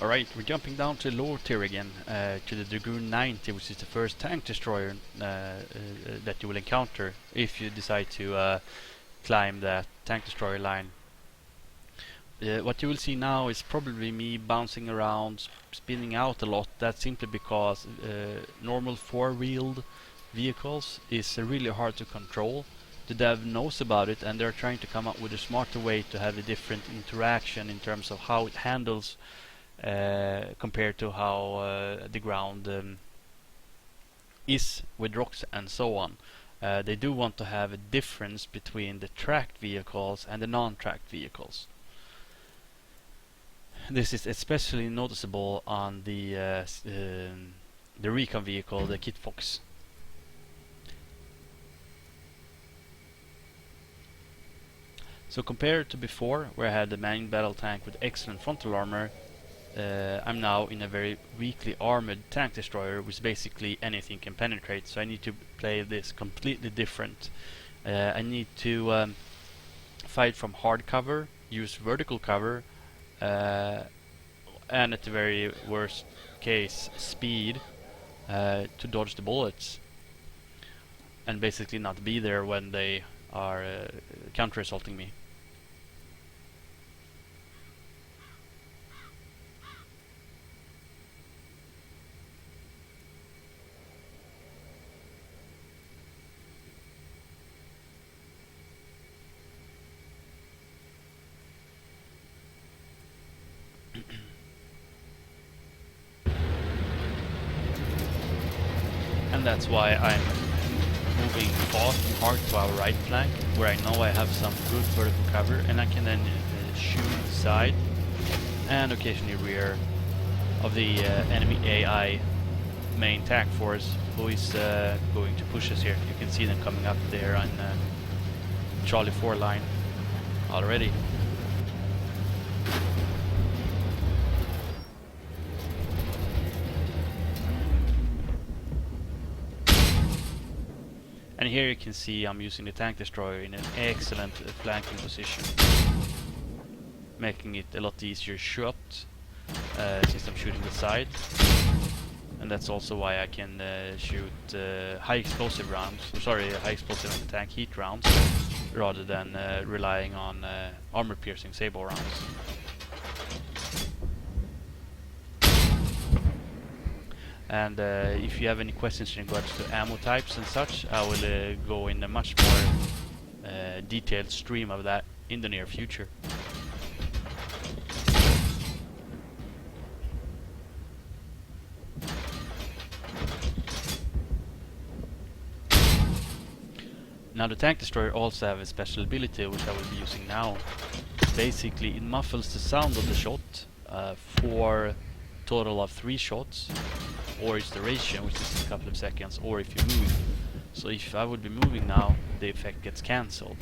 Alright, we're jumping down to lower tier again, to the Dragoon 90, which is the first tank destroyer that you will encounter if you decide to climb that tank destroyer line. What you will see now is probably me bouncing around, spinning out a lot. That's simply because normal four-wheeled vehicles is really hard to control. The dev knows about it and they're trying to come up with a smarter way to have a different interaction in terms of how it handles compared to how the ground is with rocks and so on. They do want to have a difference between the tracked vehicles and the non-tracked vehicles. This is especially noticeable on the recon vehicle, the Kit Fox. So compared to before, where I had the main battle tank with excellent frontal armor, I'm now in a very weakly armored tank destroyer, which basically anything can penetrate. So I need to play this completely different. I need to fight from hard cover, use vertical cover, and at the very worst case speed to dodge the bullets, and basically not be there when they are counter-assaulting me. And that's why I'm moving fast and hard to our right flank, where I know I have some good vertical cover, and I can then shoot side and occasionally rear of the enemy AI main tank force, who is going to push us here. You can see them coming up there on Charlie 4 line already. And here you can see I'm using the tank destroyer in an excellent flanking position, making it a lot easier shot since I'm shooting the side. And that's also why I can shoot high explosive rounds, high explosive anti-tank heat rounds, rather than relying on armor piercing sabot rounds. And if you have any questions in regards to ammo types and such, I will go in a much more detailed stream of that in the near future. Now the tank destroyer also have a special ability which I will be using now. Basically it muffles the sound of the shot for a total of 3 shots, or its duration, which is a couple of seconds, or if you move. So if I would be moving now, the effect gets cancelled.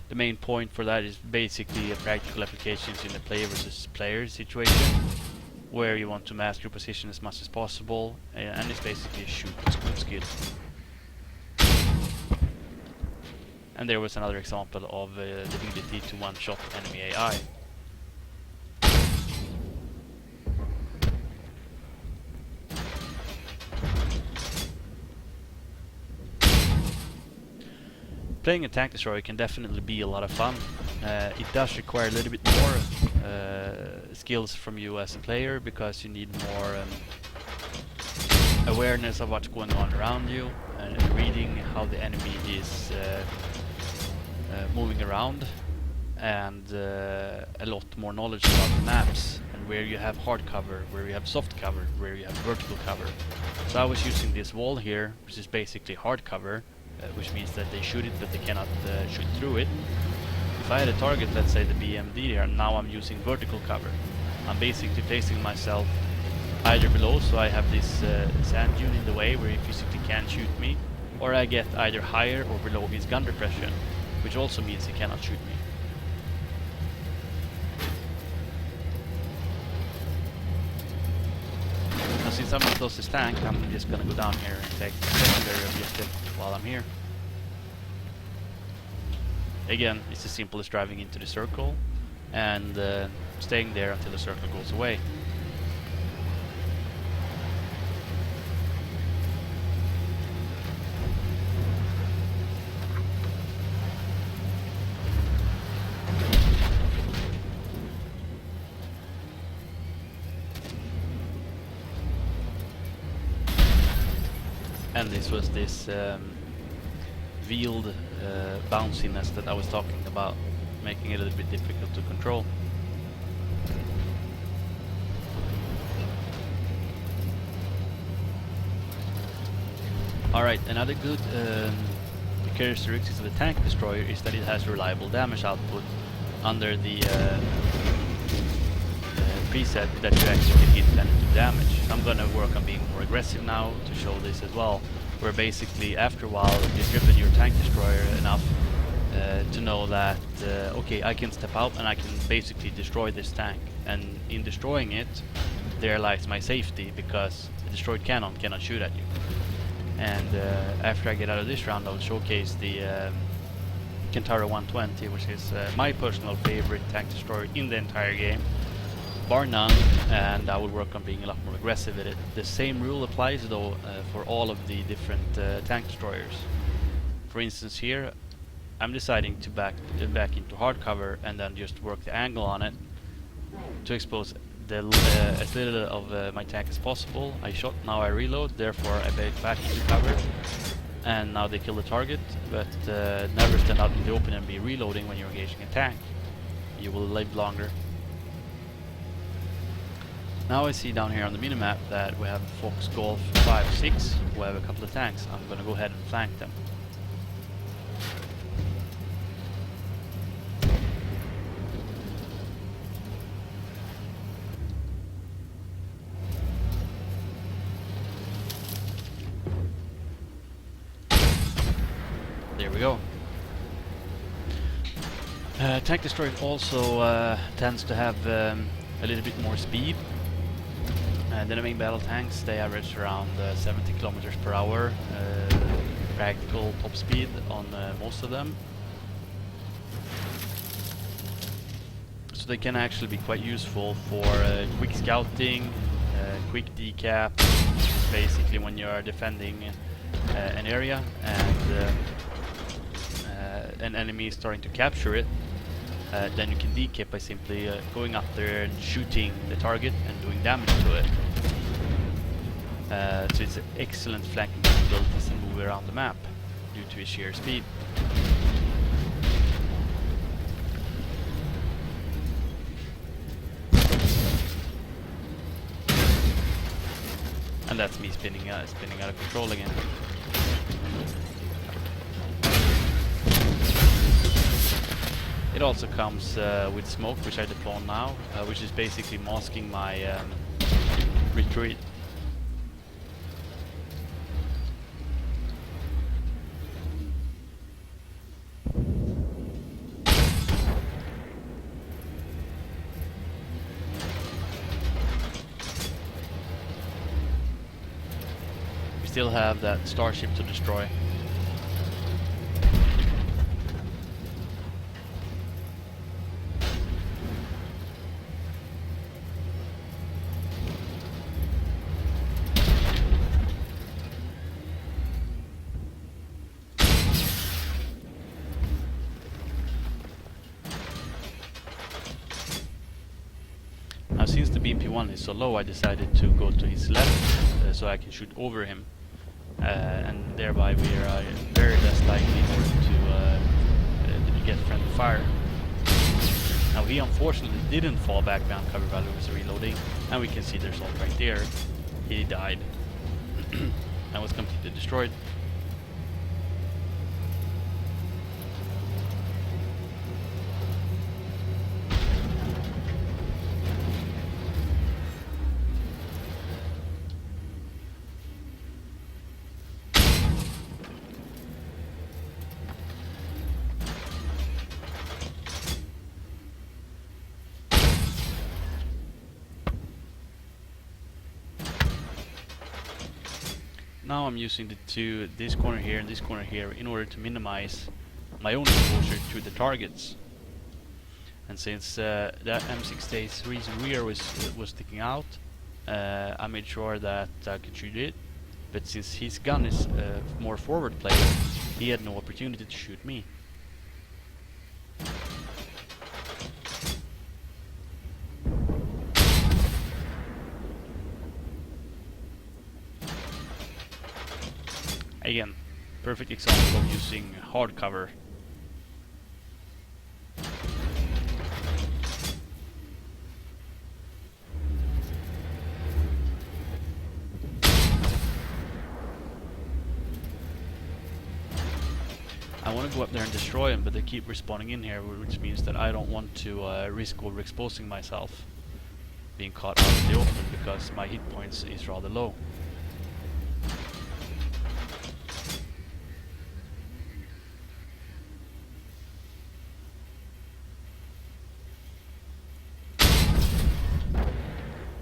The main point for that is basically a practical applications in the player versus player situation, where you want to master your position as much as possible, and it's basically a shoot good skill. And there was another example of the ability to one-shot enemy AI. Playing a tank destroyer can definitely be a lot of fun. It does require a little bit more skills from you as a player, because you need more awareness of what's going on around you, and reading how the enemy is moving around, and a lot more knowledge about the maps and where you have hard cover, where you have soft cover, where you have vertical cover. So I was using this wall here, which is basically hard cover, which means that they shoot it but they cannot shoot through it. If I had a target, let's say the BMD here, now I'm using vertical cover. I'm basically placing myself either below, so I have this sand dune in the way where he physically can't shoot me, or I get either higher or below his gun depression, which also means he cannot shoot me. Now since I'm the closest tank, I'm just gonna go down here and take the secondary objective while I'm here. Again, it's as simple as driving into the circle, and staying there until the circle goes away. And this was this veiled bounciness that I was talking about, making it a little bit difficult to control. Alright, another good characteristics of the tank destroyer is that it has reliable damage output under the preset that you actually can hit and do damage. I'm gonna work on being more aggressive now to show this as well, where basically after a while you've driven your tank destroyer enough to know that okay, I can step out and I can basically destroy this tank, and in destroying it there lies my safety, because the destroyed cannon cannot shoot at you. And after I get out of this round, I'll showcase the Kentaro 120, which is my personal favorite tank destroyer in the entire game, bar none, and I will work on being a lot more aggressive with it. The same rule applies though for all of the different tank destroyers. For instance here, I'm deciding to back into hard cover and then just work the angle on it to expose as little of my tank as possible. I shot, now I reload, therefore I back into cover, and now they kill the target, but never stand out in the open and be reloading when you're engaging a tank. You will live longer. Now I see down here on the minimap that we have Fox Golf 5-6, who have a couple of tanks. I'm gonna go ahead and flank them. There we go. Tank destroyer also tends to have a little bit more speed. The main battle tanks, they average around 70 kilometers per hour practical top speed on most of them. So they can actually be quite useful for quick scouting, quick decap, basically when you are defending an area and an enemy is starting to capture it. Then you can decap by simply going up there and shooting the target and doing damage to it. So it's an excellent flanking capabilities and move around the map due to its sheer speed. And that's me spinning out of control again. It also comes with smoke, which I deploy now, which is basically masking my retreat. We still have that starship to destroy. Now since the BMP-1 is so low, I decided to go to his left so I can shoot over him, and thereby we are very less likely in order to get friendly fire. Now he unfortunately didn't fall back behind cover while he was reloading, and we can see the result right there. He died and was completely destroyed. Now I'm using this corner here and this corner here in order to minimize my own exposure to the targets. And since that M6A3's rear was sticking out, I made sure that I could shoot it. But since his gun is more forward player, he had no opportunity to shoot me. Again, perfect example of using hard cover. I want to go up there and destroy them, but they keep respawning in here, which means that I don't want to risk overexposing myself being caught out in the open, because my hit points is rather low.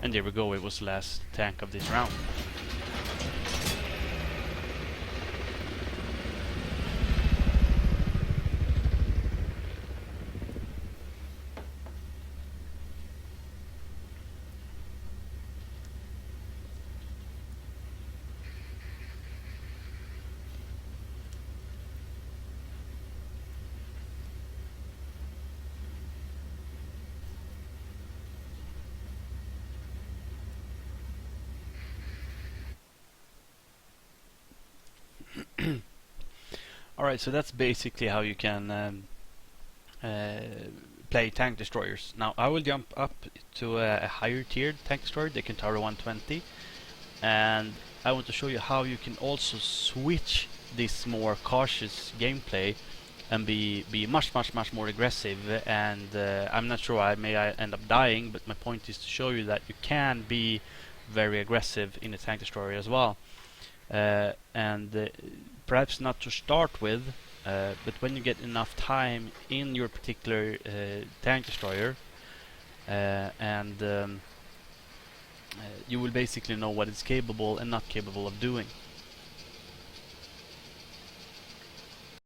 And there we go, it was the last tank of this round. Alright, so that's basically how you can play tank destroyers. Now I will jump up to a higher tiered tank destroyer. They can tower 120, and I want to show you how you can also switch this more cautious gameplay and be much more aggressive. And I'm not sure, I end up dying, but my point is to show you that you can be very aggressive in a tank destroyer as well. And perhaps not to start with, but when you get enough time in your particular tank destroyer, and you will basically know what it's capable and not capable of doing.